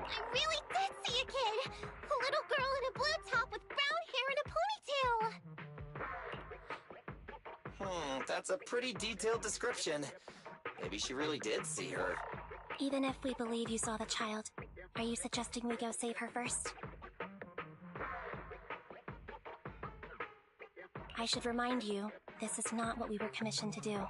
I really did see a kid! A little girl in a blue top with brown hair and a ponytail! That's a pretty detailed description. Maybe she really did see her. Even if we believe you saw the child, are you suggesting we go save her first? I should remind you, this is not what we were commissioned to do.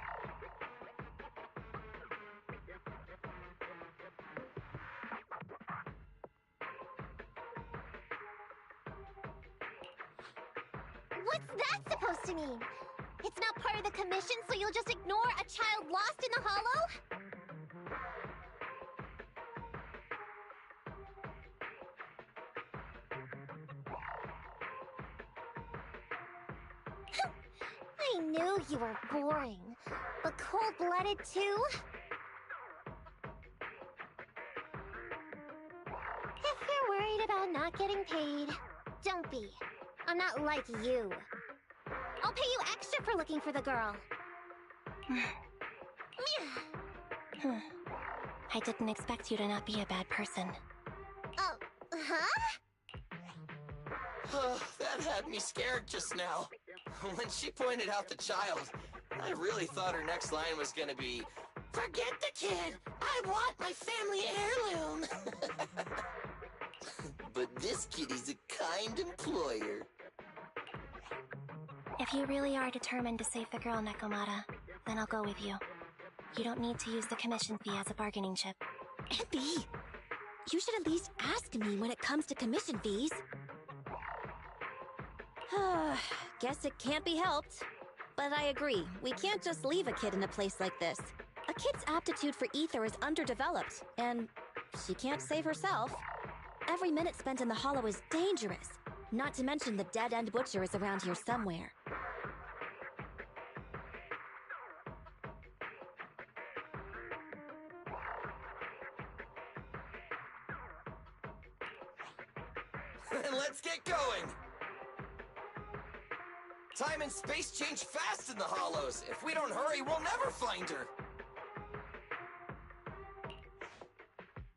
What's that supposed to mean? It's not part of the commission, so you'll just ignore a child lost in the hollow? I knew you were boring, but cold-blooded too? If you're worried about not getting paid, don't be. I'm not like you. I'll pay you extra for looking for the girl. I didn't expect you to not be a bad person. Oh, huh? That had me scared just now. When she pointed out the child, I really thought her next line was gonna be, "Forget the kid! I want my family heirloom!" But this kitty's a kind employer. If you really are determined to save the girl, Nekomata, then I'll go with you. You don't need to use the commission fee as a bargaining chip. Emmy! You should at least ask me when it comes to commission fees. Guess it can't be helped. But I agree, we can't just leave a kid in a place like this. A kid's aptitude for ether is underdeveloped, and she can't save herself. Every minute spent in the hollow is dangerous, not to mention the dead-end butcher is around here somewhere. Then let's get going! Time and space change fast in the hollows. If we don't hurry, we'll never find her.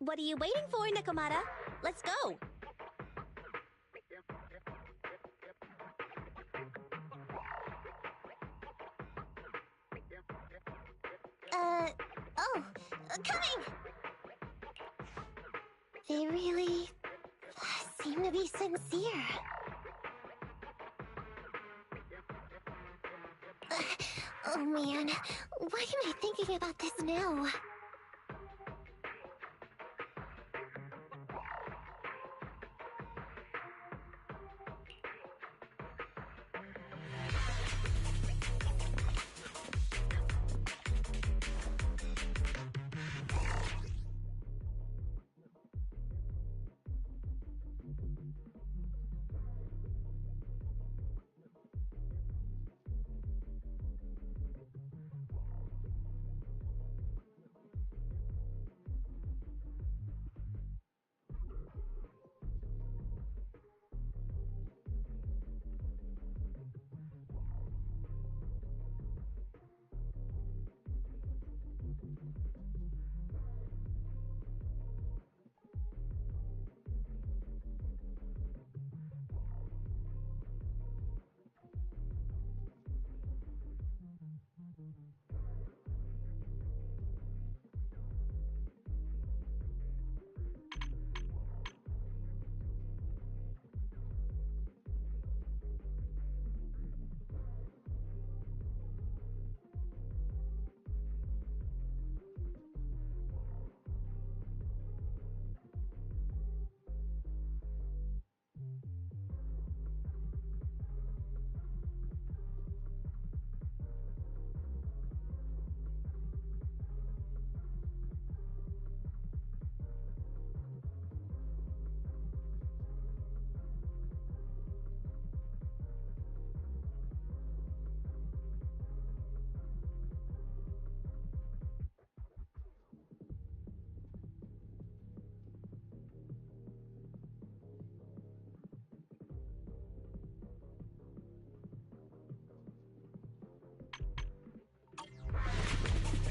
What are you waiting for, Nekomata? Let's go! Coming! They really seem to be sincere. Oh man, why am I thinking about this now?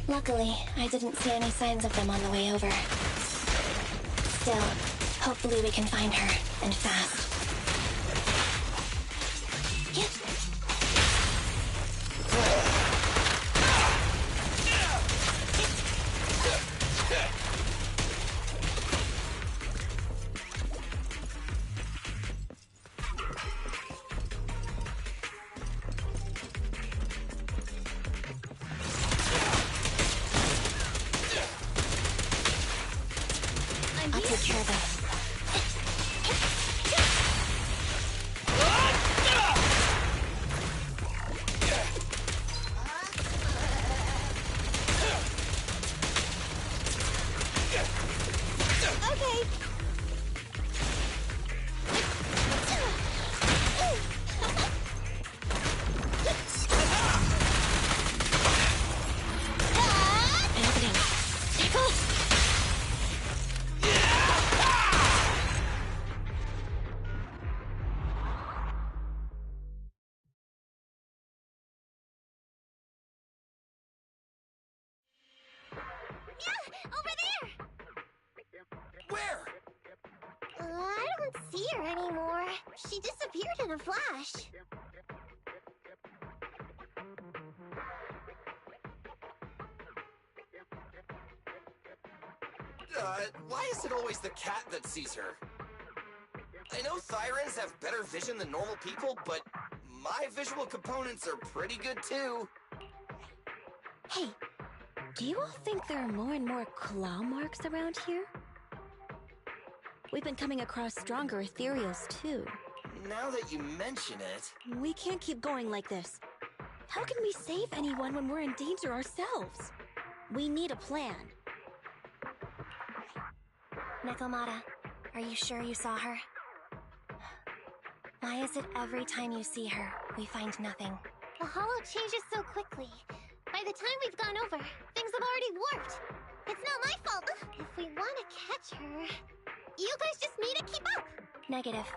Luckily, I didn't see any signs of them on the way over. Still, Hopefully we can find her, and fast. I'll take care of this. Over there! Where? I don't see her anymore. She disappeared in a flash. Why is it always the cat that sees her? I know Thyrans have better vision than normal people, but my visual components are pretty good too. Hey, do you all think there are more and more claw marks around here? We've been coming across stronger ethereals too. Now that you mention it... We can't keep going like this. How can we save anyone when we're in danger ourselves? We need a plan. Nekomata, are you sure you saw her? Why is it every time you see her, we find nothing? The hollow changes so quickly. By the time we've gone over, things have already warped. It's not my fault. If we want to catch her, you guys just need to keep up. Negative.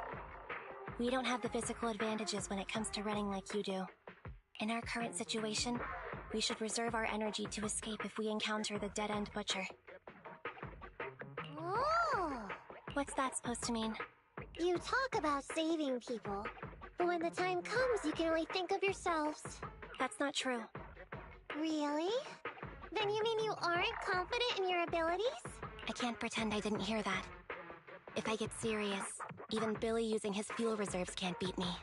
We don't have the physical advantages when it comes to running like you do. In our current situation, we should reserve our energy to escape if we encounter the dead-end butcher. Oh! What's that supposed to mean? You talk about saving people, but when the time comes, you can only think of yourselves. That's not true. Really? Then you mean you aren't confident in your abilities? I can't pretend I didn't hear that. If I get serious, even Billy using his fuel reserves can't beat me.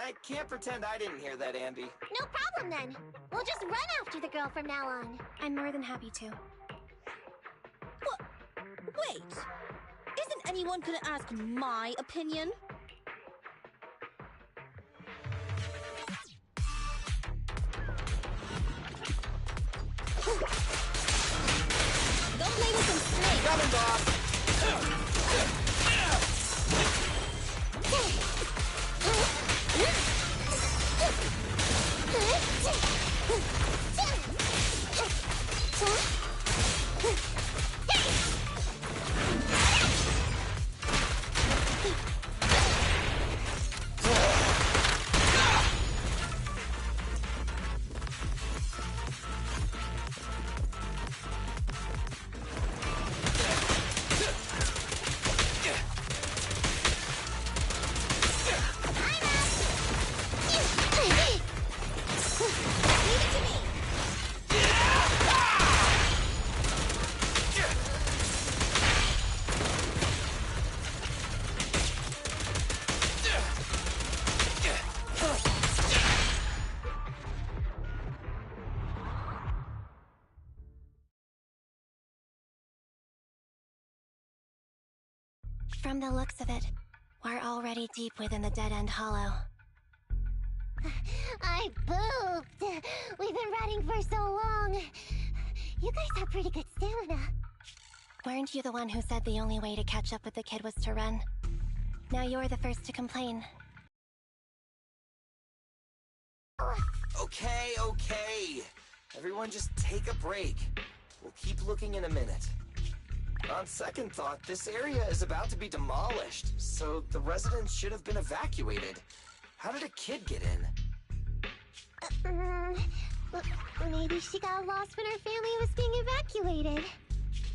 I can't pretend I didn't hear that, Ambi. No problem then. We'll just run after the girl from now on. I'm more than happy to. What? Wait! Isn't anyone gonna ask my opinion? Go play with some strings! Coming, boss! From the looks of it, we're already deep within the dead-end hollow. I pooped! We've been running for so long. You guys have pretty good stamina. Weren't you the one who said the only way to catch up with the kid was to run? Now you're the first to complain. Okay, okay. Everyone just take a break. We'll keep looking in a minute. On second thought, this area is about to be demolished, so the residents should have been evacuated. How did a kid get in? Maybe she got lost when her family was being evacuated.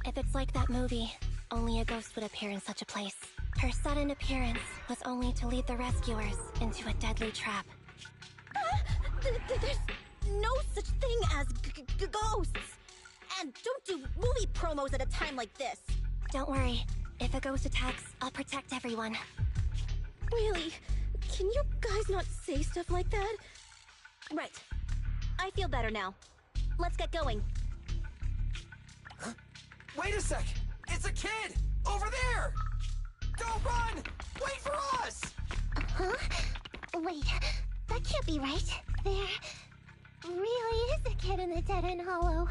If it's like that movie, only a ghost would appear in such a place. Her sudden appearance was only to lead the rescuers into a deadly trap. There's no such thing as ghosts! And don't do movie promos at a time like this! Don't worry. If a ghost attacks, I'll protect everyone. Really? Can you guys not say stuff like that? Right. I feel better now. Let's get going. Huh? Wait a sec! It's a kid! Over there! Don't run! Wait for us! Huh? Wait, that can't be right. There really is a kid in the dead-end hollow.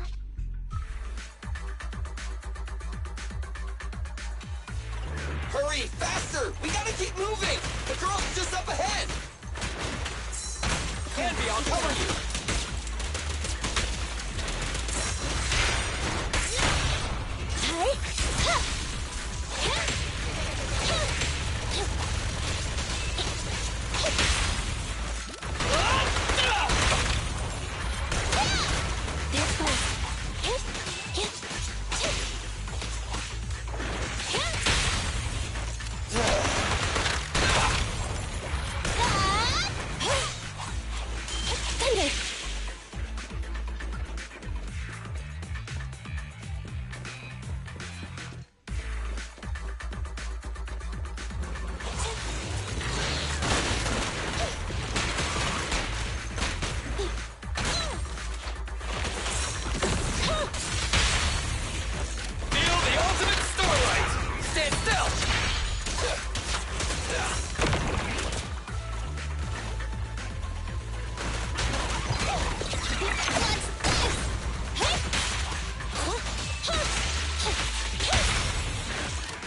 Hurry! Faster! We gotta keep moving! The girl's just up ahead! Canby, I'll cover you!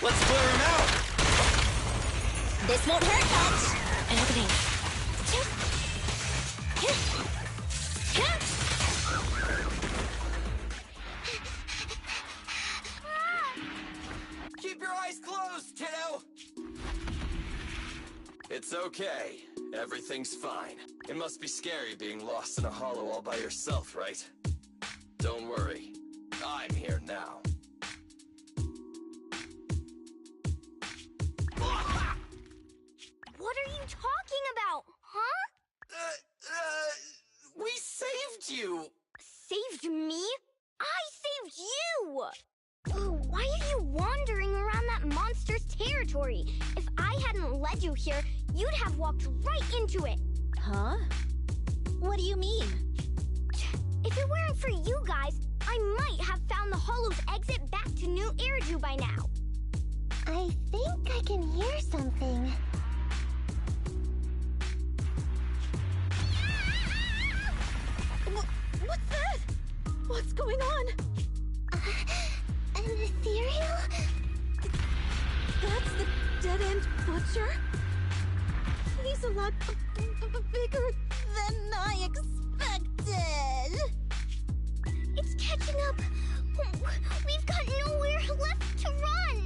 Let's clear him out! This won't hurt much! Opening. Keep your eyes closed, kiddo! It's okay. Everything's fine. It must be scary being lost in a hollow all by yourself, right? Don't worry. I'm here now. What are you talking about, huh? We saved you! Saved me? I saved you! Why are you wandering around that monster's territory? If I hadn't led you here, you'd have walked right into it. Huh? What do you mean? If it weren't for you guys, I might have found the Hollow's exit back to New Eridu by now. I think I can hear something. What's that? What's going on? An ethereal? That's the dead-end butcher? He's a lot bigger than I expected. It's catching up. We've got nowhere left to run.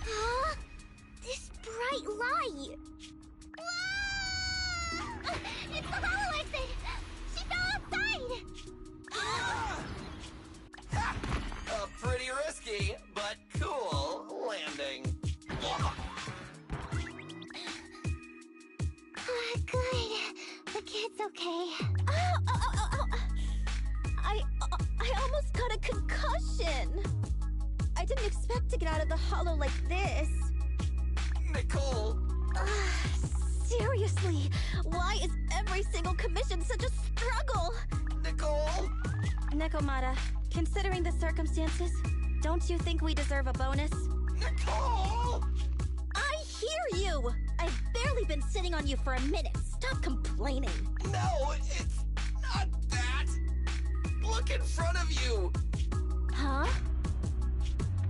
Huh? This bright light. Whoa! It's the hollow exit. She fell outside. Pretty risky, but cool landing. Good. The kid's okay. I almost got a concussion. I didn't expect to get out of the hollow like this. Nicole! Seriously, why is every single commission such a struggle? Nicole! Nekomata, considering the circumstances, don't you think we deserve a bonus? Nicole! I hear you! I've barely been sitting on you for a minute. Stop complaining. No, it's not that. Look in front of you. Huh?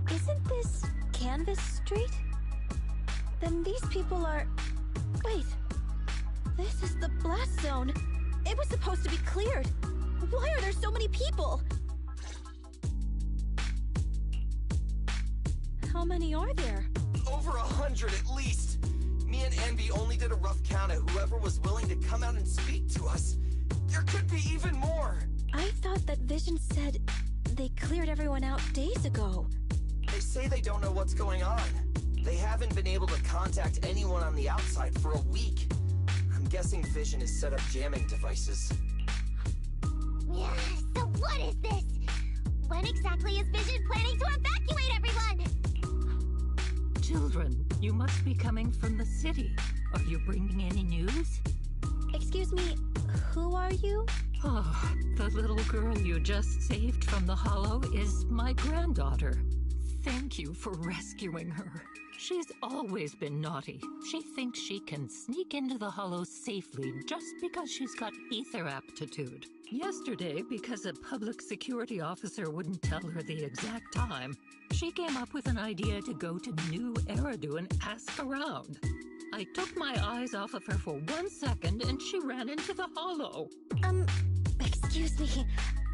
Isn't this Canvas Street? Then these people are... Wait. This is the blast zone. It was supposed to be cleared. Why are there so many people? How many are there? Over 100 at least. Me and Envy only did a rough count of whoever was willing to come out and speak to us. There could be even more. I thought that Vision said they cleared everyone out days ago. They say they don't know what's going on. They haven't been able to contact anyone on the outside for a week. I'm guessing Vision has set up jamming devices. Yeah, so what is this? When exactly is Vision planning to evacuate everyone? Children, you must be coming from the city. Are you bringing any news? Excuse me, who are you? Oh, the little girl you just saved from the hollow is my granddaughter. Thank you for rescuing her. She's always been naughty. She thinks she can sneak into the hollow safely just because she's got ether aptitude. Yesterday, because a public security officer wouldn't tell her the exact time, she came up with an idea to go to New Eridu and ask around. I took my eyes off of her for 1 second and she ran into the hollow. Excuse me,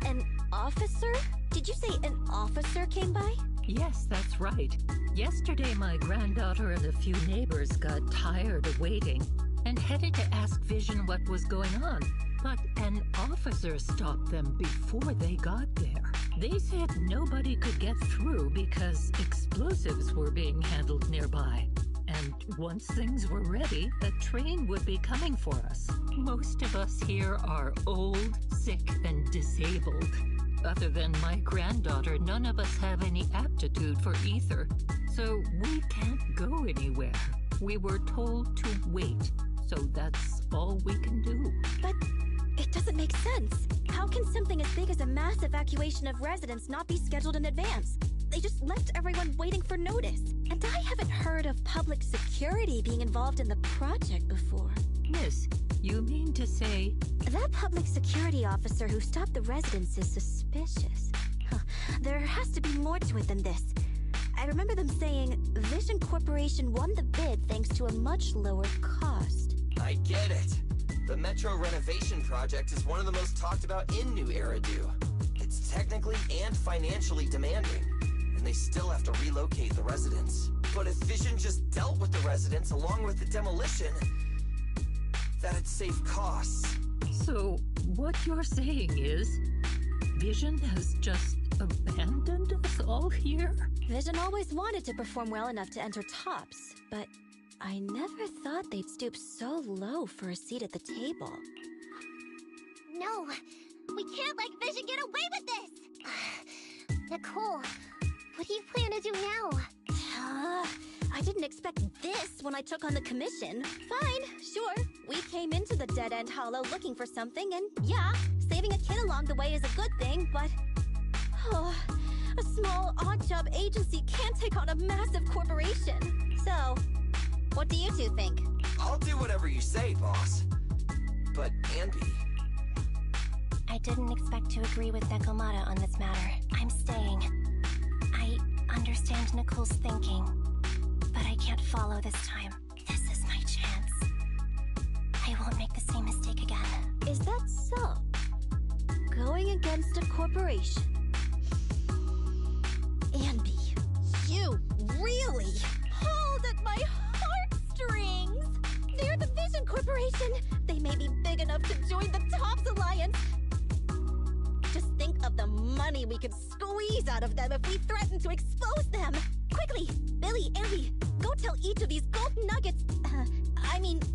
an officer? Did you say an officer came by? Yes, that's right. Yesterday, my granddaughter and a few neighbors got tired of waiting and headed to ask Vision what was going on. But an officer stopped them before they got there. They said nobody could get through because explosives were being handled nearby. And once things were ready, a train would be coming for us. Most of us here are old, sick, and disabled. Other than my granddaughter, none of us have any aptitude for ether, so we can't go anywhere. We were told to wait, so that's all we can do. But it doesn't make sense. How can something as big as a mass evacuation of residents not be scheduled in advance? They just left everyone waiting for notice. And I haven't heard of public security being involved in the project before. Miss, you mean to say... That public security officer who stopped the residents is suspicious. There has to be more to it than this. I remember them saying Vision Corporation won the bid thanks to a much lower cost. I get it. The Metro renovation project is one of the most talked about in New Eridu. It's technically and financially demanding, and they still have to relocate the residents. But if Vision just dealt with the residents along with the demolition, that'd save costs. So, what you're saying is, Vision has just abandoned us all here? Vision always wanted to perform well enough to enter tops, but I never thought they'd stoop so low for a seat at the table. No, we can't let Vision get away with this! Nicole, what do you plan to do now? I didn't expect this when I took on the commission. Fine, sure. We came into the dead-end hollow looking for something, and yeah, saving a kid along the way is a good thing, but... a small, odd-job agency can't take on a massive corporation. So, what do you two think? I'll do whatever you say, boss. But, Anby... I didn't expect to agree with Nekomata on this matter. I'm staying. I understand Nicole's thinking, but I can't follow this time. This is my chance. I won't make the same mistake again. Is that so? Going against a corporation? Anby, you really pulled at my heartstrings! They're the Vision Corporation! They may be big enough to join the Tops Alliance! Just think of the money we could squeeze out of them if we threaten to expose them! Quickly, Billy, Andy, go tell each of these gold nuggets,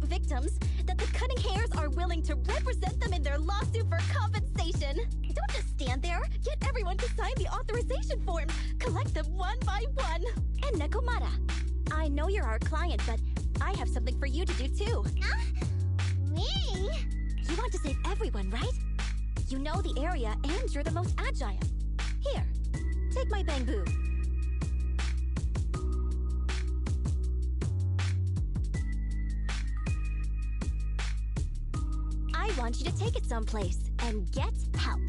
victims, that the Cutting Hairs are willing to represent them in their lawsuit for compensation. Don't just stand there. Get everyone to sign the authorization form. Collect them one by one. And Nekomata, I know you're our client, but I have something for you to do too. Me? You want to save everyone, right? You know the area and you're the most agile. Here, take my bamboo. I want you to take it someplace and get help.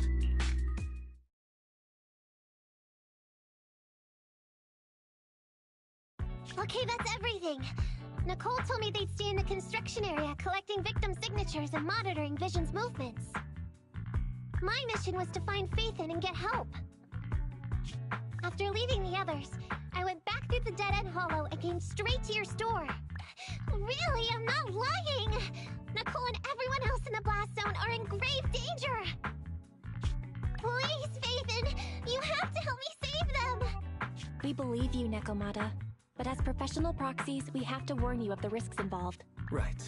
Okay, that's everything. Nicole told me they'd stay in the construction area collecting victim signatures and monitoring Vision's movements. My mission was to find Faithin and get help. After leaving the others, I went back through the dead-end hollow and came straight to your store. Really, I'm not lying! Nicole and everyone else in the blast zone are in grave danger! Please, Faithin, you have to help We believe you, Nekomata. But as professional proxies, we have to warn you of the risks involved. Right.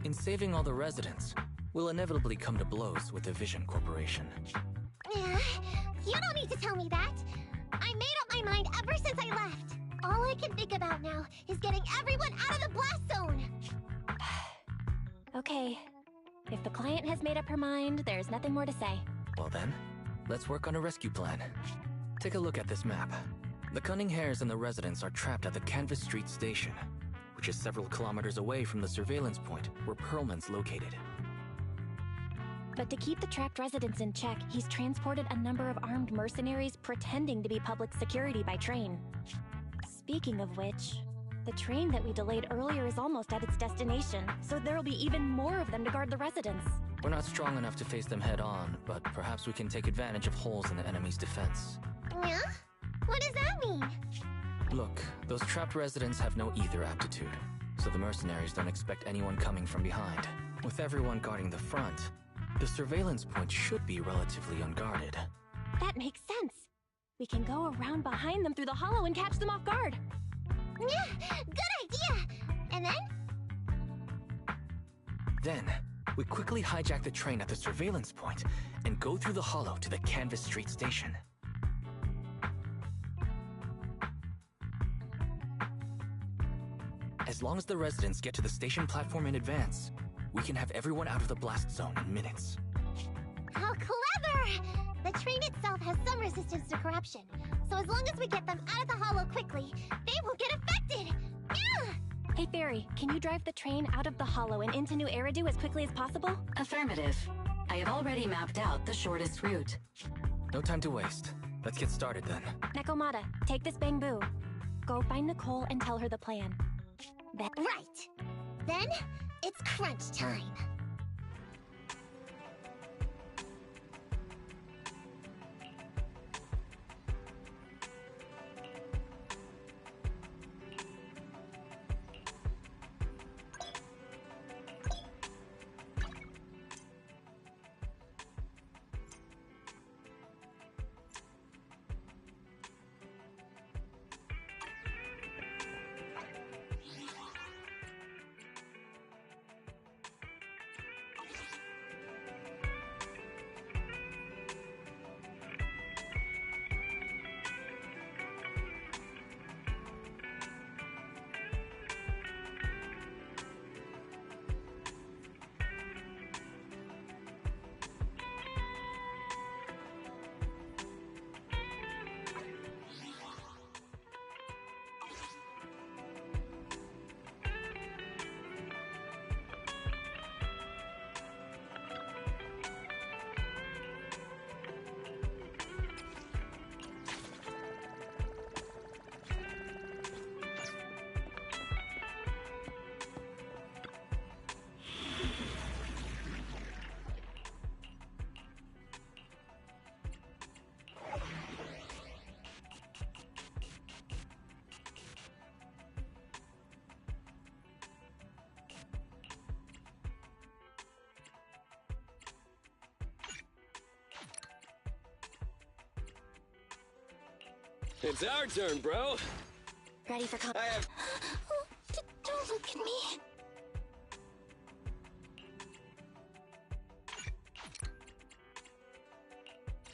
In saving all the residents, we'll inevitably come to blows with the Vision Corporation. You don't need to tell me that. I made up my mind ever since I left. All I can think about now is getting everyone out of the blast zone. Okay. If the client has made up her mind, there's nothing more to say. Well then, let's work on a rescue plan. Take a look at this map. The Cunning Hares and the residents are trapped at the Canvas Street station, which is several kilometers away from the surveillance point where Perlman's located. But to keep the trapped residents in check, he's transported a number of armed mercenaries pretending to be public security by train. Speaking of which, the train that we delayed earlier is almost at its destination, so there'll be even more of them to guard the residents. We're not strong enough to face them head on, but perhaps we can take advantage of holes in the enemy's defense. Yeah? What does that mean? Look, those trapped residents have no ether aptitude, so the mercenaries don't expect anyone coming from behind. With everyone guarding the front, the surveillance point should be relatively unguarded. That makes sense. We can go around behind them through the hollow and catch them off guard. Yeah, good idea! And then? Then, we quickly hijack the train at the surveillance point and go through the hollow to the Canvas Street station. As long as the residents get to the station platform in advance, we can have everyone out of the blast zone in minutes. How clever! The train itself has some resistance to corruption, so as long as we get them out of the hollow quickly, they won't get affected! Yeah! Hey Fairy, can you drive the train out of the hollow and into New Eridu as quickly as possible? Affirmative. I have already mapped out the shortest route. No time to waste. Let's get started then. Nekomata, take this bamboo. Go find Nicole and tell her the plan. Right! Then, it's crunch time. It's our turn, bro. Ready for I have... Don't look at me.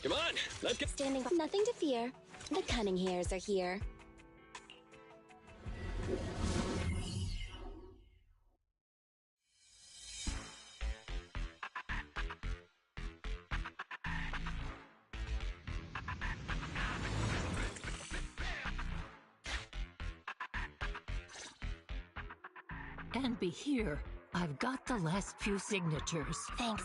Come on, let's get... Standing by. Nothing to fear. The Cunning Hares are here. And be here. I've got the last few signatures. Thanks.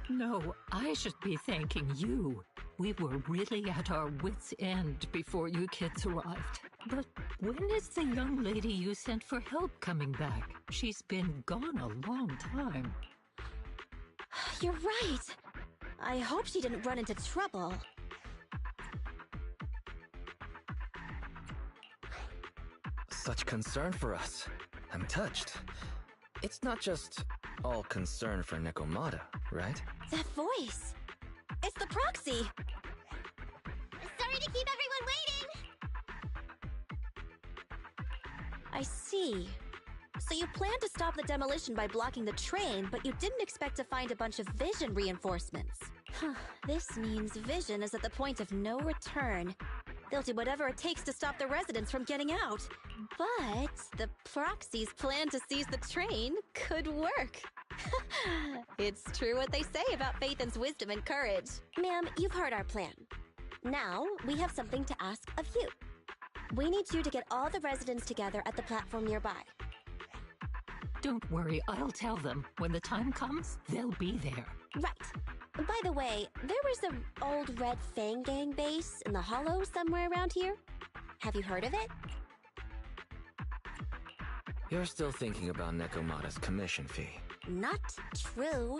No, I should be thanking you. We were really at our wits' end before you kids arrived. But when is the young lady you sent for help coming back? She's been gone a long time. You're right. I hope she didn't run into trouble. Such concern for us. I'm touched. It's not just all concern for Nekomata, right? That voice. It's the proxy. Sorry to keep everyone waiting! see. So you planned to stop the demolition by blocking the train, but you didn't expect to find a bunch of vision reinforcements. This means vision is at the point of no return. They'll do whatever it takes to stop the residents from getting out. But the proxy's plan to seize the train could work. It's true what they say about Phaethon's wisdom and courage. Ma'am, you've heard our plan. Now, we have something to ask of you. We need you to get all the residents together at the platform nearby. Don't worry, I'll tell them. When the time comes, they'll be there. Right. By the way, there was an old Red Fang Gang base in the Hollow somewhere around here. Have you heard of it? You're still thinking about Nekomata's commission fee. Not true.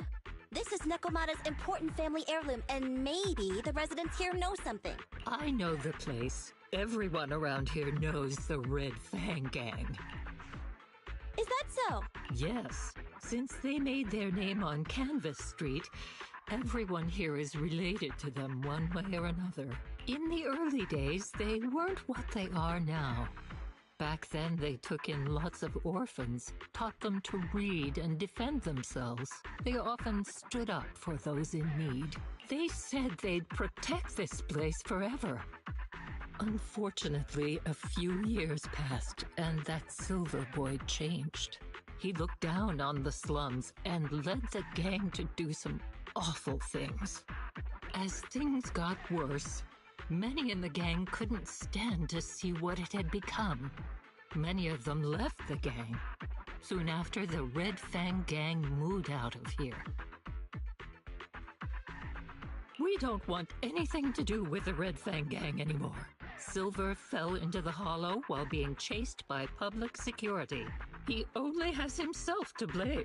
This is Nekomata's important family heirloom, and maybe the residents here know something. I know the place. Everyone around here knows the Red Fang Gang. Is that so? Yes. Since they made their name on Canvas Street, everyone here is related to them one way or another. In the early days, they weren't what they are now. Back then, they took in lots of orphans, taught them to read and defend themselves. They often stood up for those in need. They said they'd protect this place forever. Unfortunately, a few years passed, and that Silver Boy changed. He looked down on the slums and led the gang to do some awful things. As things got worse, many in the gang couldn't stand to see what it had become. Many of them left the gang. Soon after, the Red Fang Gang moved out of here. We don't want anything to do with the Red Fang Gang anymore. Silver fell into the Hollow while being chased by public security. He only has himself to blame.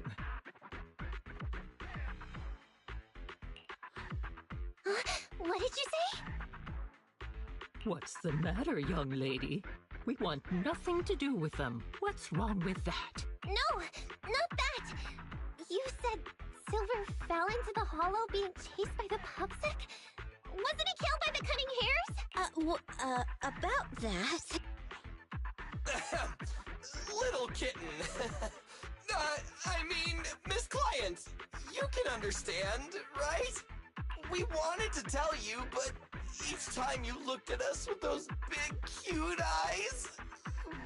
What did you say? What's the matter, young lady? We want nothing to do with them. What's wrong with that? No, not that! You said Silver fell into the Hollow being chased by the PubSec? Wasn't he killed by the Cunning Hares? About that... Little kitten. I mean, Miss Client, you can understand, right? We wanted to tell you, but each time you looked at us with those big, cute eyes,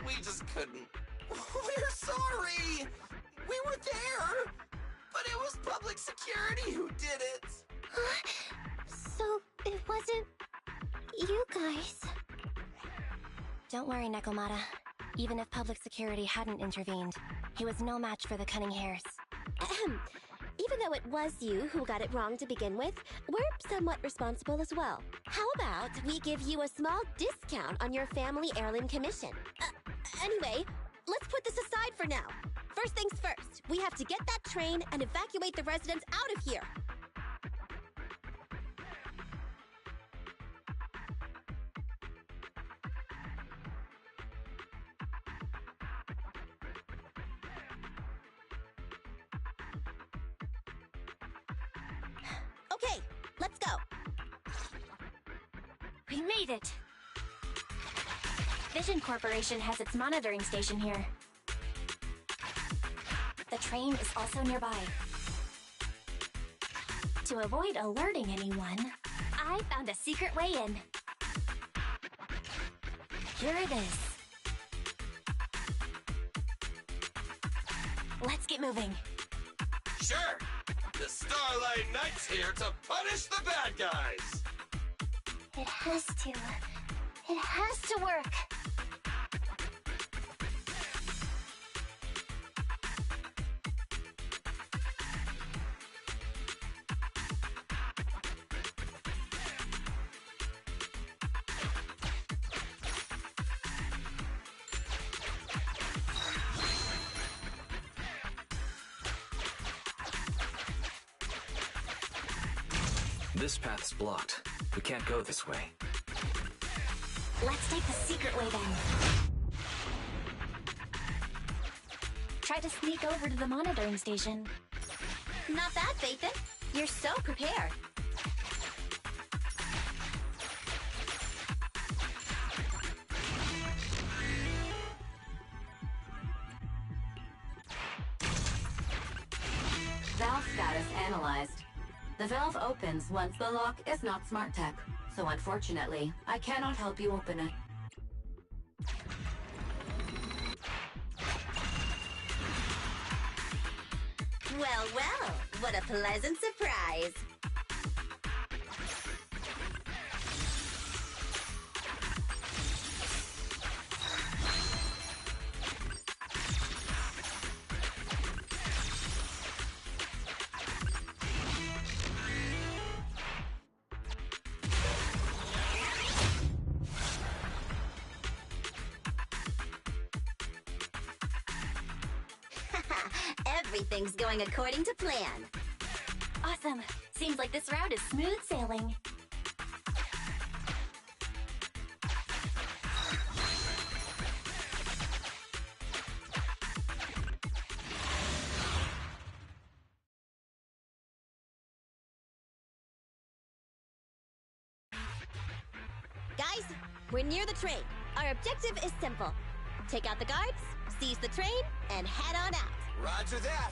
we just couldn't. We're sorry. We were there, but it was public security who did it. So it wasn't you guys. Don't worry, Nekomata. Even if public security hadn't intervened, he was no match for the Cunning Hares. Even though it was you who got it wrong to begin with, we're somewhat responsible as well. How about we give you a small discount on your family heirloom commission? Anyway, let's put this aside for now. First things first, we have to get that train and evacuate the residents out of here. Okay, let's go. We made it. Vision Corporation has its monitoring station here. The train is also nearby. To avoid alerting anyone, I found a secret way in. Here it is. Let's get moving. Sure. The Starlight Knight's here to punish the bad guys. It has to. It has to work. This path's blocked. We can't go this way. Let's take the secret way then. Try to sneak over to the monitoring station. Not bad, Phaethon. You're so prepared. The valve opens once the lock is not smart tech, so unfortunately, I cannot help you open it. Well, well, what a pleasant surprise. Everything's going according to plan. Awesome. Seems like this route is smooth sailing. Guys, we're near the train. Our objective is simple. Take out the guards, seize the train, and head on out. Roger that!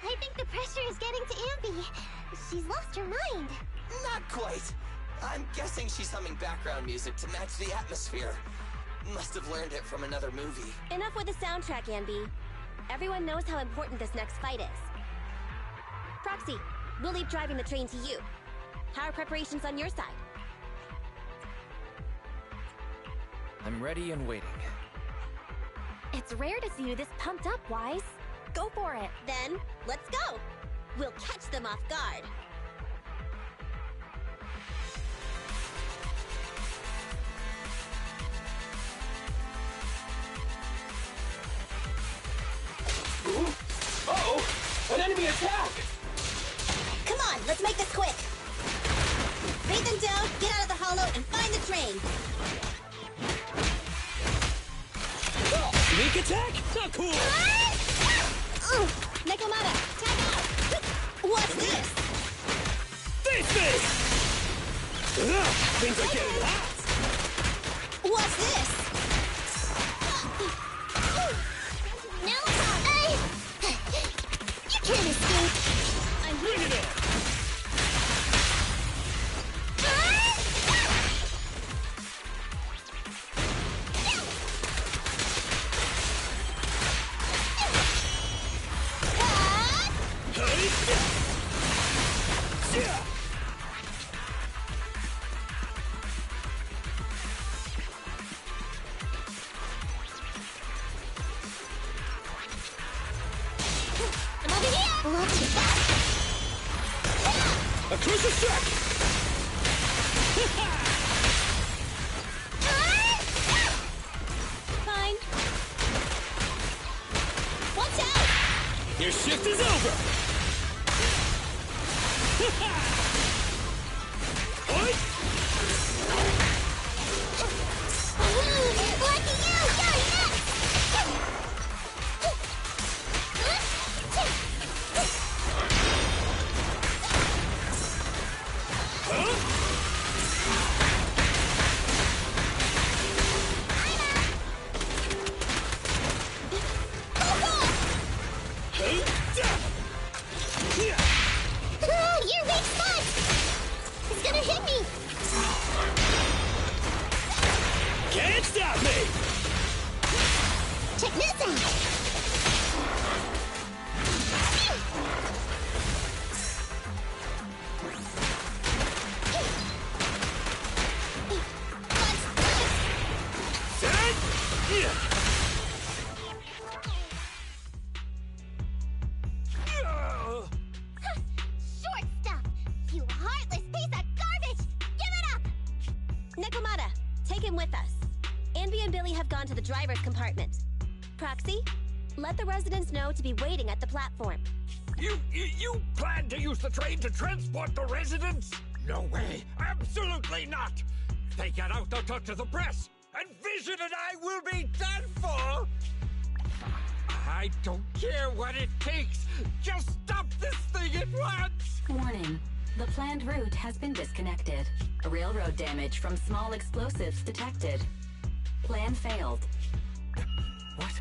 I think the pressure is getting to Ambi. She's lost her mind. Not quite. I'm guessing she's humming background music to match the atmosphere. Must have learned it from another movie. Enough with the soundtrack, Anby. Everyone knows how important this next fight is. Proxy, we'll leave driving the train to you. How are preparations on your side? I'm ready and waiting. It's rare to see you this pumped up, Wise. Go for it. Then, let's go! We'll catch them off guard. Uh-oh! An enemy attack! Come on, let's make this quick! Beat them down, get out of the hollow, and find the train! Oh, sneak attack? Not cool! Nekomata, tag out! What's this? Face! Things are getting hot! What's this? No! You can't escape! I'm bringing it! A crucial strike! Fine. Watch out! Your shift is over! Oi! Lucky you! Go next! Your weak spot! It's gonna hit me! Can't stop me! Check this out! Short stuff! You heartless piece of garbage! Give it up! Nekomata, take him with us. Anby and Billy have gone to the driver's compartment. Proxy, let the residents know to be waiting at the platform. You plan to use the train to transport the residents? No way. Absolutely not. If they get out, they'll talk to the press. And Vision and I will be done for. I don't care what it takes. Just stop this thing at once. Warning. The planned route has been disconnected. Railroad damage from small explosives detected. Plan failed. What?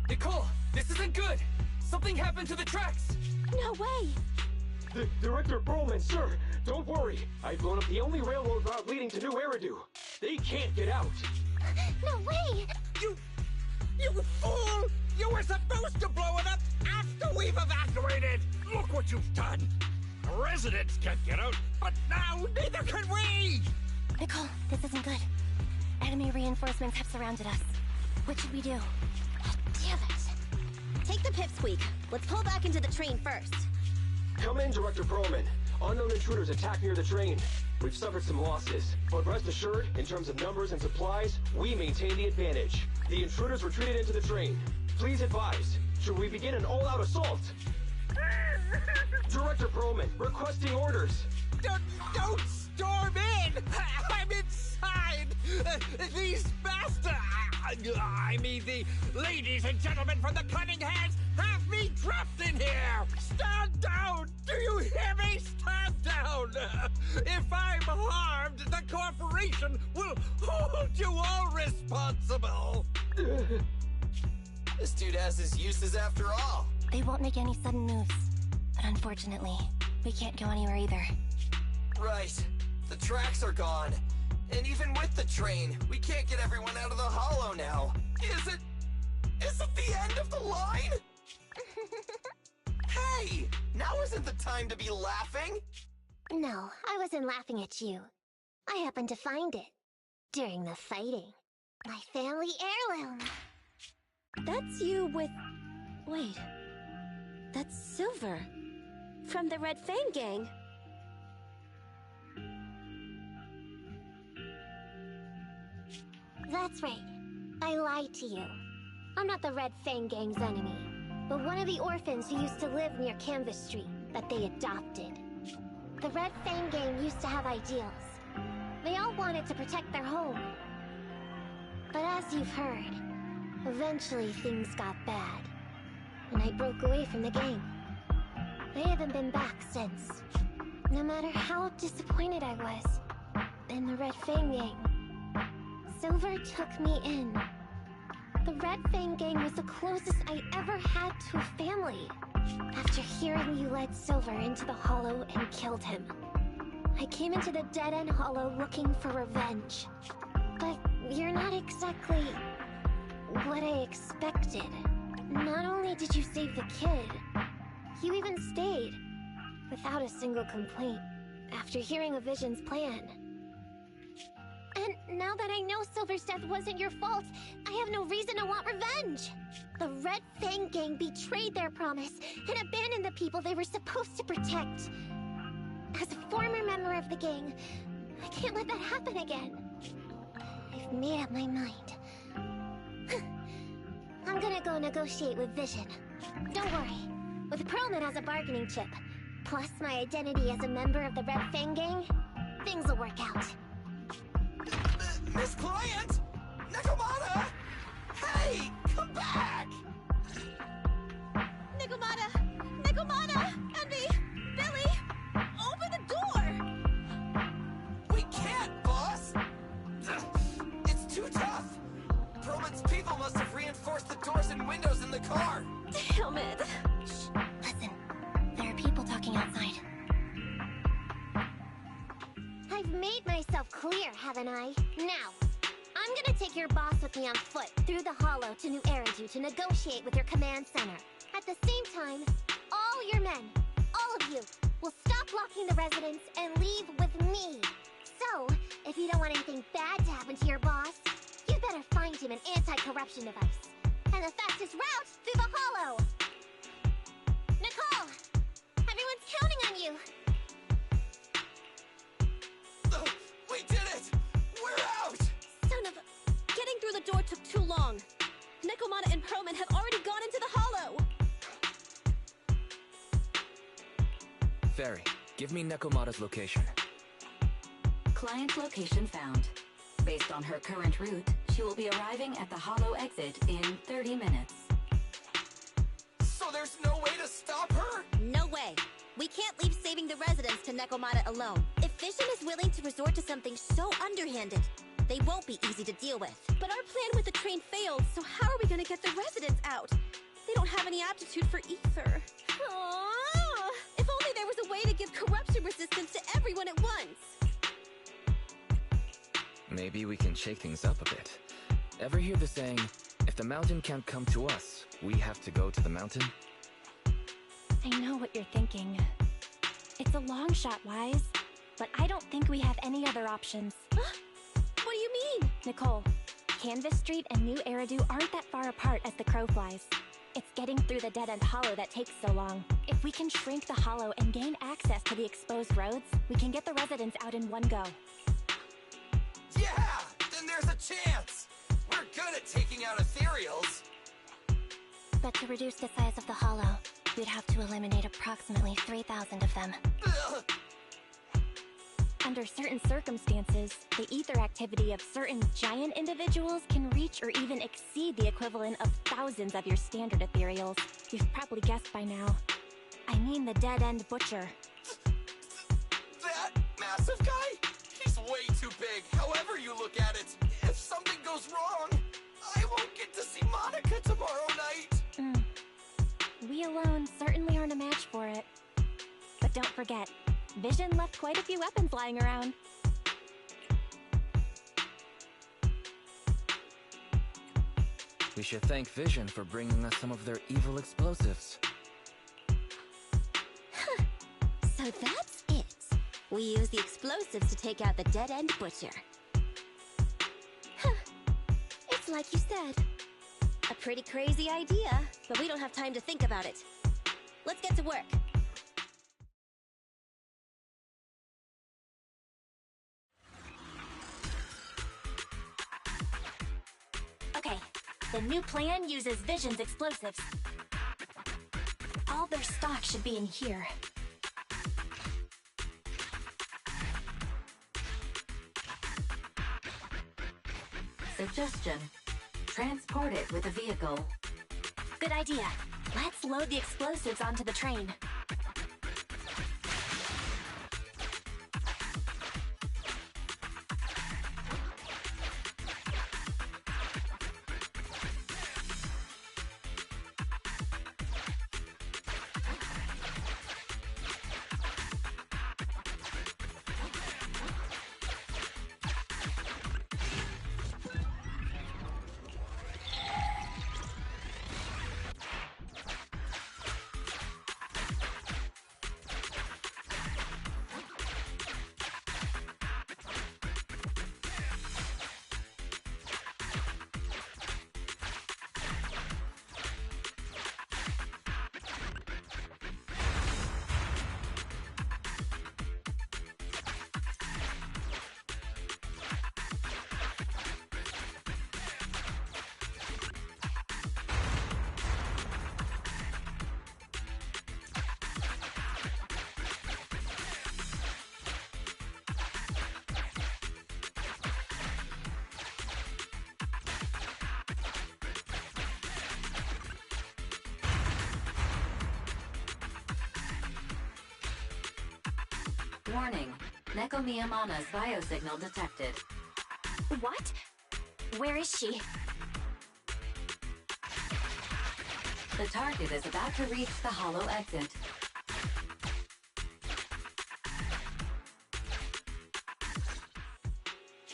Nicole, this isn't good! Something happened to the tracks! No way! Director Perlman, sir, don't worry. I've blown up the only railroad route leading to New Eridu. They can't get out. No way! You fool! You were supposed to blow it up after we've evacuated! Look what you've done! The residents can't get out, but now neither can we! Nicole, this isn't good. Enemy reinforcements have surrounded us. What should we do? Damn it! Take the pipsqueak. Let's pull back into the train first. Come in, Director Perlman. Unknown intruders attacked near the train. We've suffered some losses, but rest assured, in terms of numbers and supplies, we maintain the advantage. The intruders retreated into the train. Please advise, should we begin an all-out assault? Director Perlman, requesting orders. Don't storm in! I'm inside! These bastards! I mean, the ladies and gentlemen from the Cunning Hands have me trapped in here! Stand down! Do you hear me? Stand down! If I'm harmed, the corporation will hold you all responsible! This dude has his uses after all. They won't make any sudden moves. But unfortunately, we can't go anywhere either. Right. The tracks are gone. And even with the train, we can't get everyone out of the hollow now. Is it the end of the line? Hey! Now isn't the time to be laughing! No, I wasn't laughing at you. I happened to find it. During the fighting. My family heirloom. That's you with... Wait. That's Silver. From the Red Fang Gang. That's right. I lied to you. I'm not the Red Fang Gang's enemy, but one of the orphans who used to live near Canvas Street that they adopted. The Red Fang Gang used to have ideals. They all wanted to protect their home. But as you've heard, eventually things got bad, and I broke away from the gang. I haven't been back since. No matter how disappointed I was in the Red Fang Gang, Silver took me in. The Red Fang Gang was the closest I ever had to a family. After hearing you led Silver into the hollow and killed him, I came into the dead-end hollow looking for revenge. But you're not exactly what I expected. Not only did you save the kid, you even stayed, without a single complaint, after hearing a Vision's plan. And now that I know Silver's death wasn't your fault, I have no reason to want revenge! The Red Fang Gang betrayed their promise and abandoned the people they were supposed to protect. As a former member of the gang, I can't let that happen again. I've made up my mind. I'm gonna go negotiate with Vision. Don't worry. With Perlman as a bargaining chip, plus my identity as a member of the Red Fang Gang, things will work out. Miss Client! Nekomata! Hey! Come back! Nekomata! Nekomata! Envy! Billy! Open the door! We can't, boss! It's too tough! Perlman's people must have reinforced the doors and windows in the car! Damn it! Shh, listen. There are people talking outside. I've made myself clear, haven't I? Now, I'm gonna take your boss with me on foot through the hollow to New Eridu to negotiate with your command center. At the same time, all your men, all of you, will stop blocking the residents and leave with me. So, if you don't want anything bad to happen to your boss, you better find him an anti-corruption device. And the fastest route through the hollow! Nicole! Everyone's counting on you! We did it! We're out! Son of a... Getting through the door took too long. Nekomata and Perlman have already gone into the hollow! Fairy, give me Nekomata's location. Client location found. Based on her current route, she will be arriving at the hollow exit in 30 minutes. So there's no way to stop her? No way. We can't leave saving the residents to Nekomata alone. If Vision is willing to resort to something so underhanded, They won't be easy to deal with. But our plan with the train failed, so how are we gonna get the residents out? They don't have any aptitude for ether. Aww. If only there was a way to give corruption resistance to everyone at once. Maybe we can shake things up a bit. Ever hear the saying, if the mountain can't come to us, we have to go to the mountain? I know what you're thinking. It's a long shot, Wise, but I don't think we have any other options. What do you mean? Nicole, Canvas Street and New Eridu aren't that far apart as the crow flies. It's getting through the dead-end hollow that takes so long. If we can shrink the hollow and gain access to the exposed roads, we can get the residents out in one go. Yeah! Then there's a chance! We're good at taking out ethereals! But to reduce the size of the hollow, we'd have to eliminate approximately 3,000 of them. Ugh. Under certain circumstances, the ether activity of certain giant individuals can reach or even exceed the equivalent of thousands of your standard ethereals. You've probably guessed by now. I mean the dead-end butcher. That massive guy? He's way too big, however you look at it. If something goes wrong, I won't get to see Monica tomorrow night. We alone certainly aren't a match for it. But don't forget, Vision left quite a few weapons lying around. We should thank Vision for bringing us some of their evil explosives. So that's it. We use the explosives to take out the dead-end butcher. It's like you said. A pretty crazy idea, but we don't have time to think about it. Let's get to work. Okay, the new plan uses Vision's explosives. All their stock should be in here. Suggestion. Transport it with a vehicle. Good idea. Let's load the explosives onto the train. Warning. Neko Miyamana's biosignal detected. What? Where is she? The target is about to reach the hollow exit.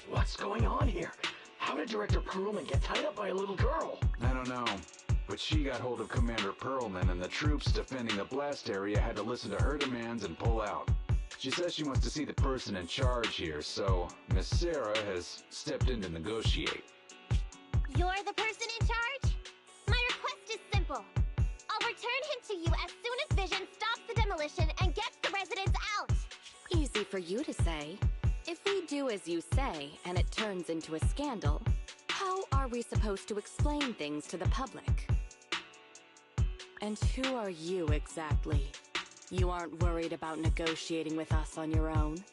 What's going on here? How did Director Perlman get tied up by a little girl? I don't know, but she got hold of Commander Perlman, and the troops defending the blast area had to listen to her demands and pull out. She says she wants to see the person in charge here, so Miss Sarah has stepped in to negotiate. You're the person in charge? My request is simple. I'll return him to you as soon as Vision stops the demolition and gets the residents out. Easy for you to say. If we do as you say, and it turns into a scandal, how are we supposed to explain things to the public? And who are you exactly? You aren't worried about negotiating with us on your own?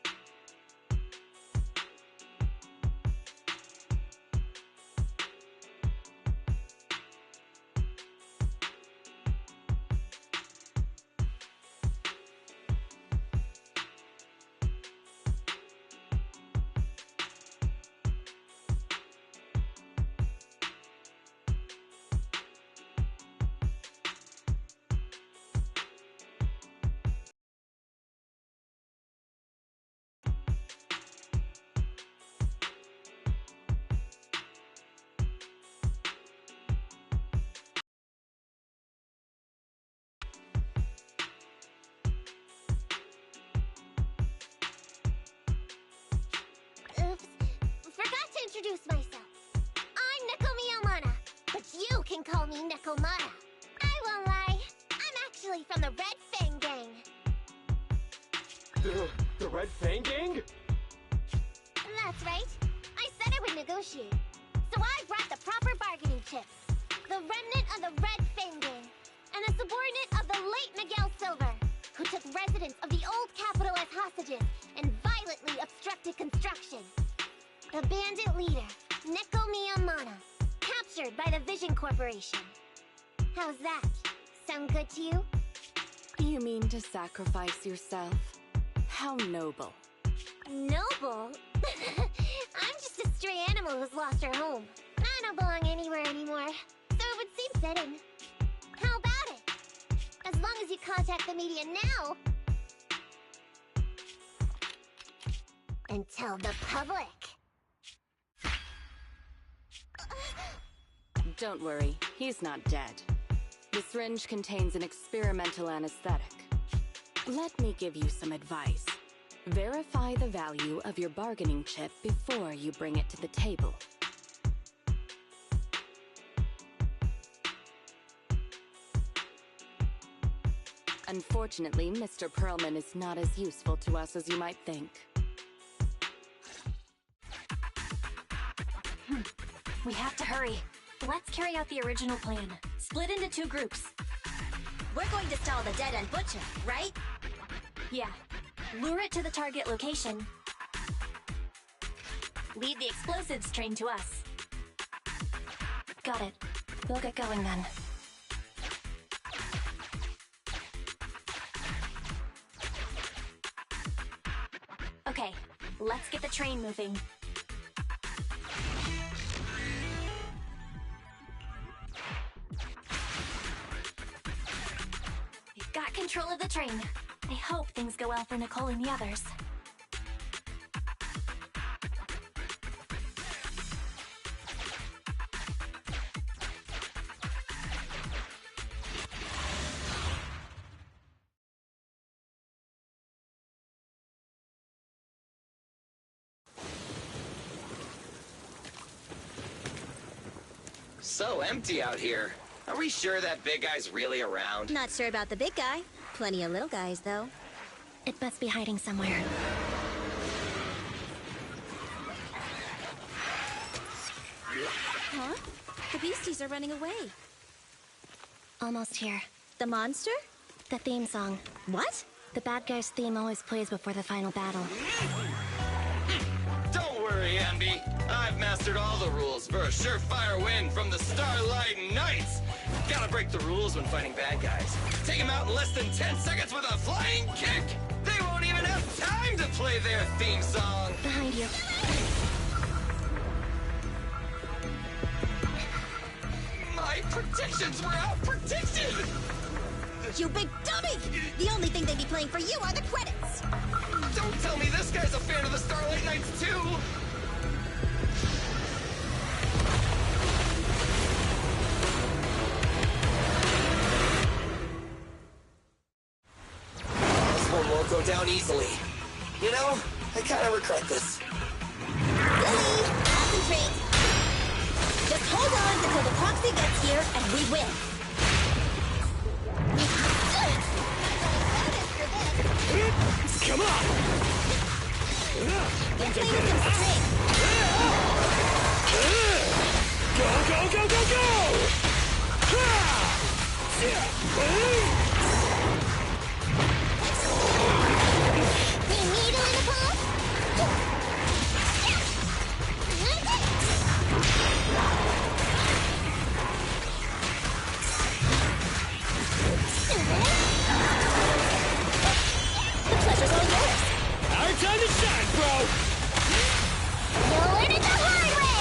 call me Nekomata. I won't lie, I'm actually from the Red Fang Gang. The Red Fang Gang? That's right. I said I would negotiate. So I brought the proper bargaining chips. The remnant of the Red Fang Gang, and a subordinate of the late Miguel Silver, who took residents of the old capital as hostages and violently obstructed construction. The bandit leader, Neko Miyamana, captured by the Vision Corporation. How's that? Sound good to you? You mean to sacrifice yourself? How noble. Noble? I'm just a stray animal who's lost her home. I don't belong anywhere anymore, so it would seem fitting. How about it? As long as you contact the media now, and tell the public. Don't worry, he's not dead. The syringe contains an experimental anesthetic. Let me give you some advice. Verify the value of your bargaining chip before you bring it to the table. Unfortunately, Mr. Perlman is not as useful to us as you might think. We have to hurry. Let's carry out the original plan. Split into 2 groups. We're going to stall the dead-end butcher, right? Yeah. Lure it to the target location. Lead the explosives train to us. Got it. We'll get going then. Okay, let's get the train moving. We've got control of the train. I hope things go well for Nicole and the others. So empty out here. Are we sure that big guy's really around? Not sure about the big guy. Plenty of little guys, though. It must be hiding somewhere. Huh? The beasties are running away. Almost here. The monster? The theme song. What? The bad guy's theme always plays before the final battle. Don't worry, Ambi. I've mastered all the rules for a surefire win from the Starlight Knights. Gotta break the rules when fighting bad guys. Take them out in less than 10 seconds with a flying kick. They won't even have time to play their theme song. Behind you. My predictions were out-predicted! You big dummy! The only thing they'd be playing for you are the credits! Don't tell me this guy's a fan of the Starlight Knights, too! This one won't go down easily. You know, I kind of regret this. Billy, concentrate! Just hold on until the proxy gets here and we win! Come on! Get playing with some string! Go, go, go, go, go! They need a little pull? The pleasure's all yours! Our time to shine, bro! You'll learn it the hard way!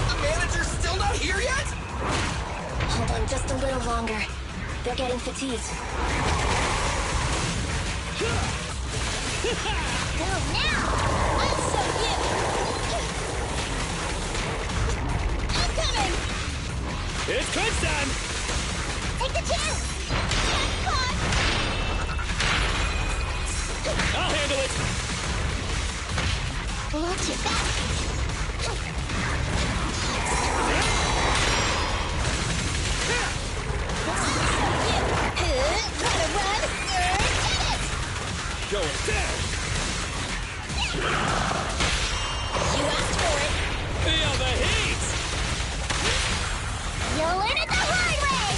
The manager's still not here yet? Hold on just a little longer. They're getting fatigued. Go now! I'll show you! I'm coming! It's crunch time! Take the chance! Jackpot! I'll handle it! Watch your back! Gotta run! Get it! Going down! You asked for it! Feel the heat! You'll learn it the hard way!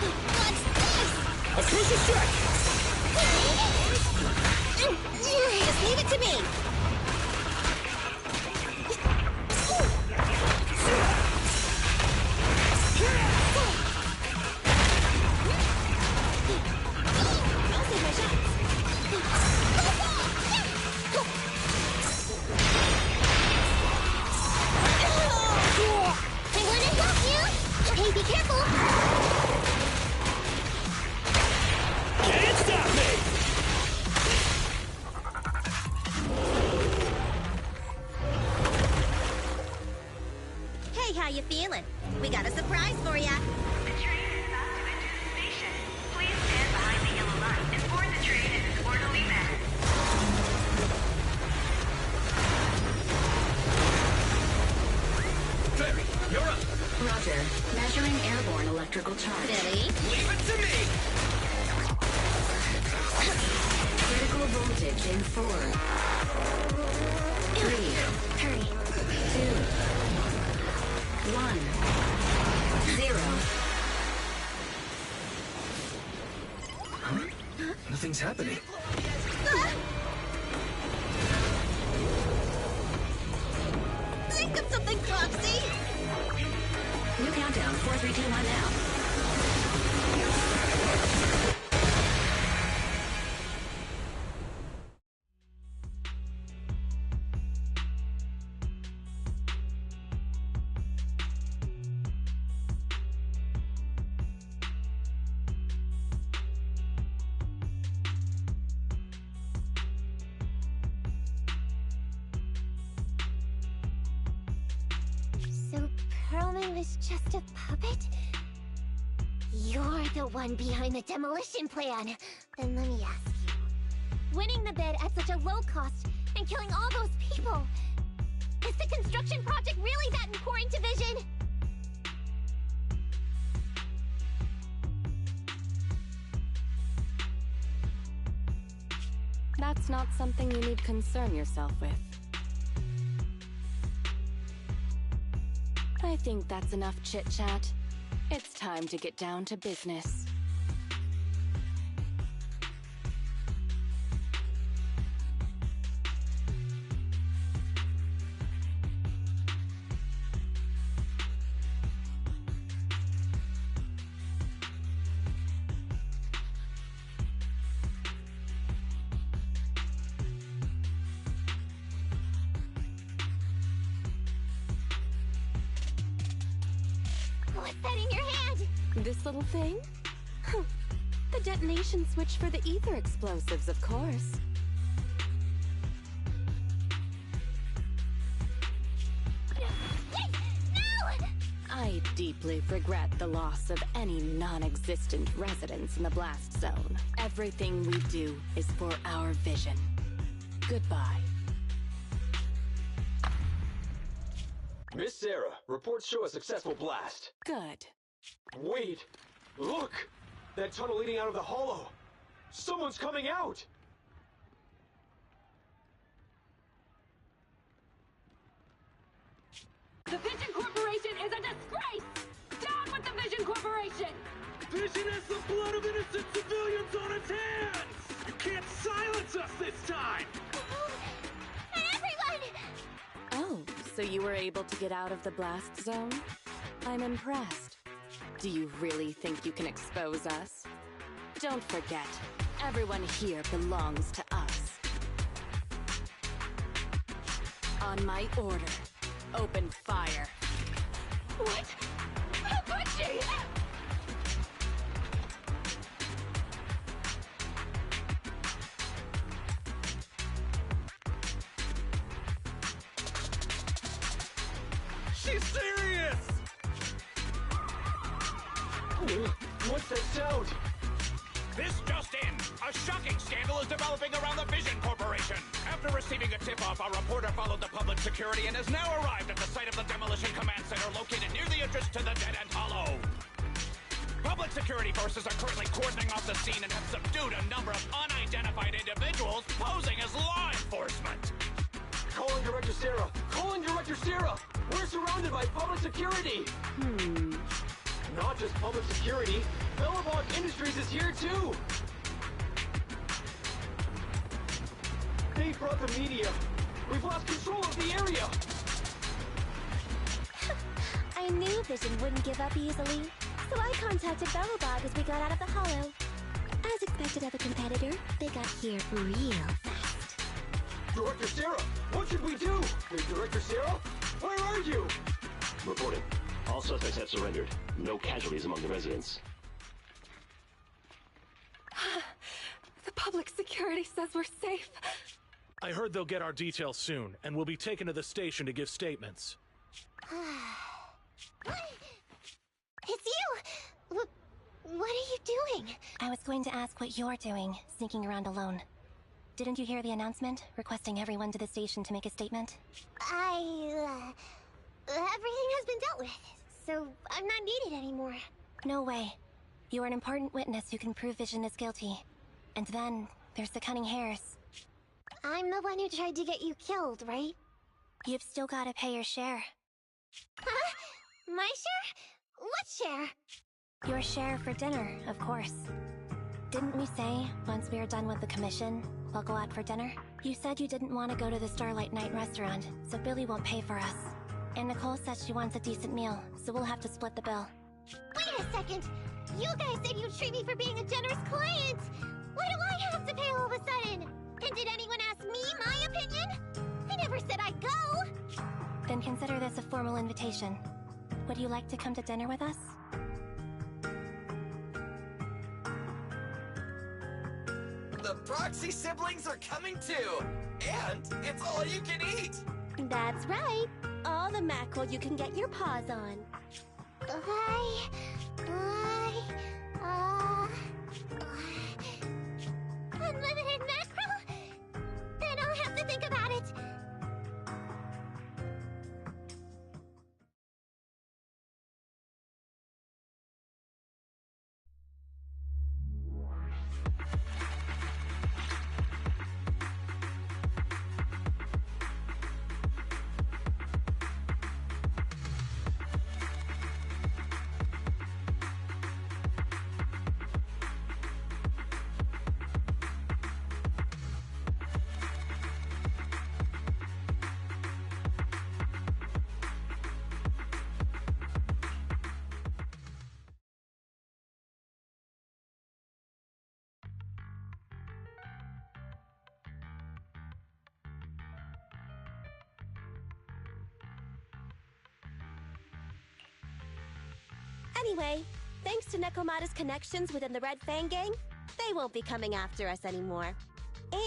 What's this? A crucial strike! Just leave it to me. I'll take my shots. I want to help you! Hey, be careful! Can't stop me! Hey, how you feeling? We got a surprise for ya. The train is about to enter the station. Please stand behind the yellow line and board the train in an orderly manner. Ferry, you're up! Roger. Measuring airborne electrical charge. Billy? Leave it to me! Critical voltage in 4, 3, Hurry. 2, 1, 0. Nothing's happening. Think of something, Foxy! New countdown. 4, 3, 2, 1 now. So Perlman was just a puppet? You're the one behind the demolition plan. Then let me ask you. Winning the bid at such a low cost and killing all those people, is the construction project really that important to Vision? That's not something you need concern yourself with. I think that's enough chit-chat. It's time to get down to business. What's that in your hand? This little thing? The detonation switch for the ether explosives, of course. No! I deeply regret the loss of any non-existent residents in the blast zone. Everything we do is for our vision. Goodbye. Miss Sarah, reports show a successful blast. Good. Wait! Look! That tunnel leading out of the hollow! Someone's coming out! The Vision Corporation is a disgrace! Down with the Vision Corporation! Vision has the blood of innocent civilians on its hands! You can't silence us this time! Everyone! Oh, so you were able to get out of the blast zone? I'm impressed. Do you really think you can expose us? Don't forget, everyone here belongs to us. On my order, open fire. What? How could she? She's serious! What's that sound? This just in! A shocking scandal is developing around the Vision Corporation! After receiving a tip-off, our reporter followed the public security and has now arrived at the site of the Demolition Command Center located near the entrance to the Dead-End Hollow. Public security forces are currently cordoning off the scene and have subdued a number of unidentified individuals posing as law enforcement. Calling Director Sarah! Calling Director Sarah! We're surrounded by public security! Not just public security, Bellabog Industries is here too! They brought the media! We've lost control of the area! I knew Vision wouldn't give up easily, so I contacted Bellabog as we got out of the hollow. As expected of a competitor, they got here real fast. Director Sarah, what should we do? Director Sarah, where are you? Reporting. All suspects have surrendered. No casualties among the residents. The public security says we're safe. I heard they'll get our details soon, and we'll be taken to the station to give statements. It's you! What are you doing? I was going to ask what you're doing, sneaking around alone. Didn't you hear the announcement, requesting everyone to the station to make a statement? Everything has been dealt with, so I'm not needed anymore. No way. You are an important witness who can prove Vision is guilty. And then, there's the cunning hares. I'm the one who tried to get you killed, right? You've still gotta pay your share. Huh? My share? What share? Your share for dinner, of course. Didn't we say, once we are done with the commission, we'll go out for dinner? You said you didn't want to go to the Starlight Night restaurant, so Billy won't pay for us. And Nicole said she wants a decent meal, so we'll have to split the bill. Wait a second! You guys said you'd treat me for being a generous client! Why do I have to pay all of a sudden? And did anyone ask me my opinion? I never said I'd go! Then consider this a formal invitation. Would you like to come to dinner with us? The Proxy siblings are coming too! And it's all you can eat! That's right. All the mackerel you can get your paws on. Unlimited mackerel? Then I'll have to think about it. Anyway, thanks to Nekomata's connections within the Red Fang gang, they won't be coming after us anymore.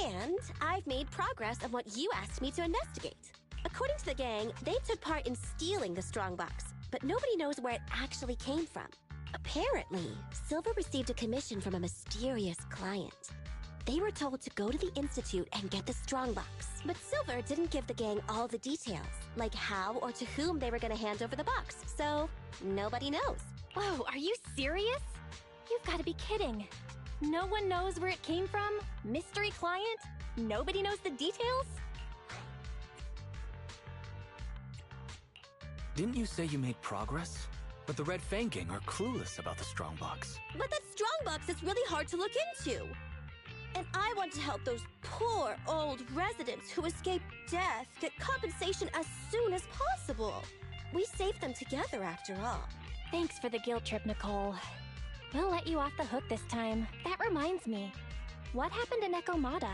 And I've made progress on what you asked me to investigate. According to the gang, they took part in stealing the strongbox, but nobody knows where it actually came from. Apparently, Silver received a commission from a mysterious client. They were told to go to the Institute and get the strongbox, but Silver didn't give the gang all the details, like how or to whom they were going to hand over the box, so nobody knows. Whoa, are you serious? You've got to be kidding. No one knows where it came from? Mystery client? Nobody knows the details? Didn't you say you made progress? But the Red Fang gang are clueless about the strongbox. But that strongbox is really hard to look into. And I want to help those poor old residents who escaped death get compensation as soon as possible. We saved them together after all. Thanks for the guilt trip, Nicole. We'll let you off the hook this time. That reminds me. What happened to Nekomata?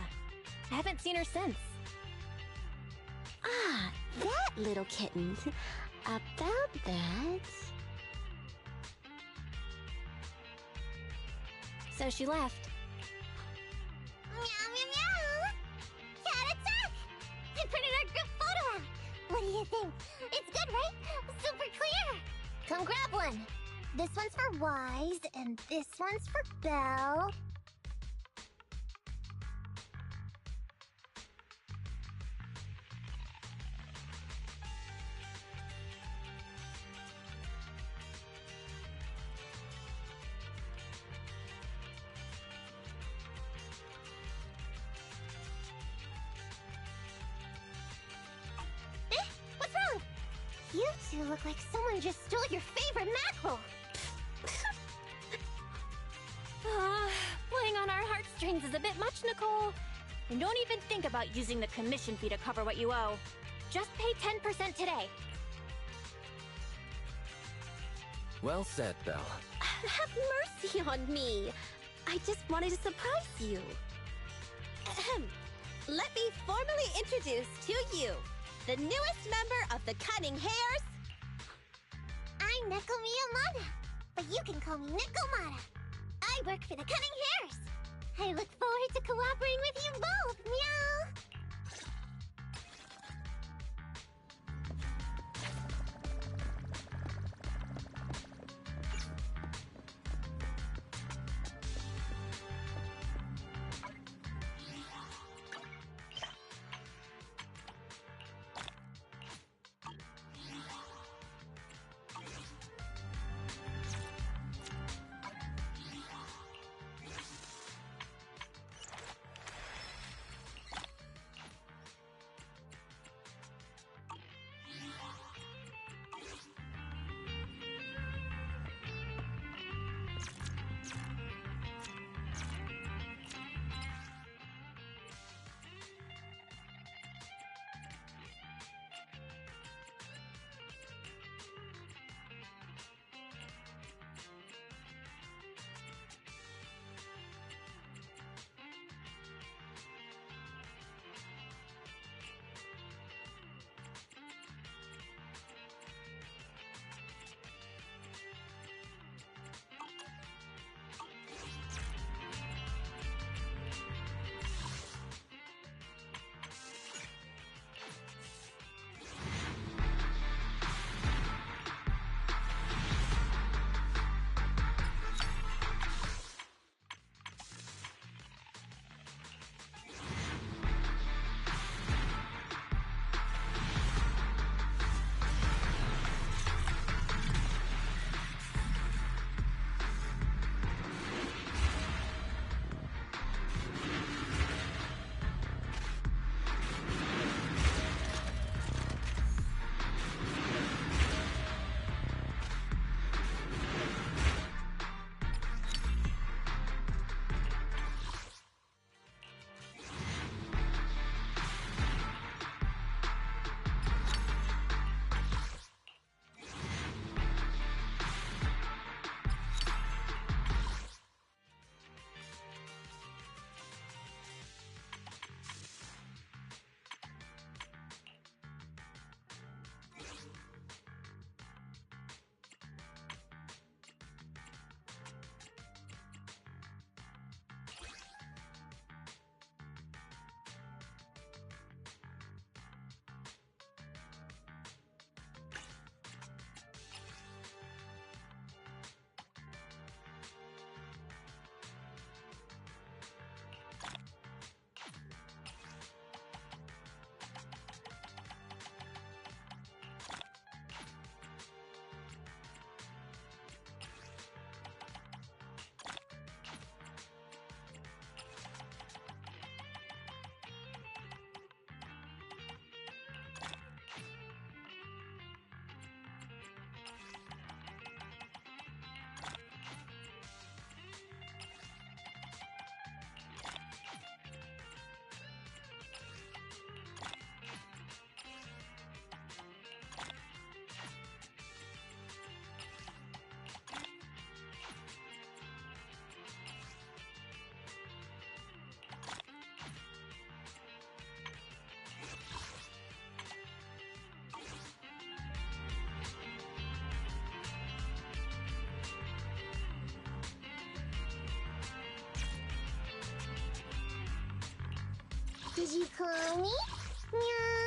I haven't seen her since. Ah, that little kitten. About that... So she left. Meow, meow, meow! Cat attack! I printed our group photo out! What do you think? It's good, right? Super clear! Come grab one! This one's for Wise, and this one's for Belle. What's wrong? You two look like someone just stole your favorite mackerel. Playing on our heartstrings is a bit much, Nicole. And don't even think about using the commission fee to cover what you owe. Just pay 10% today. Well said, Belle. Have mercy on me. I just wanted to surprise you. Ahem. Let me formally introduce to you the newest member of the Cunning Hares. I'm Neko Miyamada, but you can call me Nekomata. I work for the Cunning Hares. I look forward to cooperating with you both, meow! Did you call me? Meow.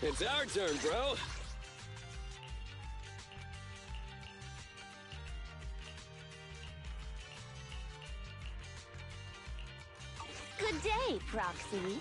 It's our turn, bro. Good day, Proxy.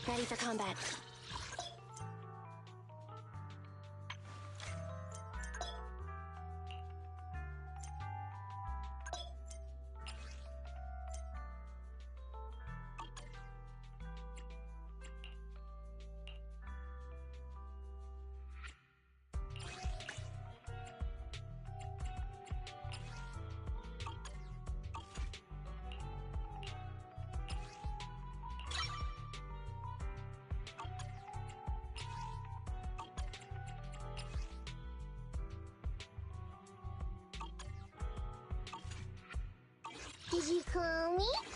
Ready for combat. Did you call me?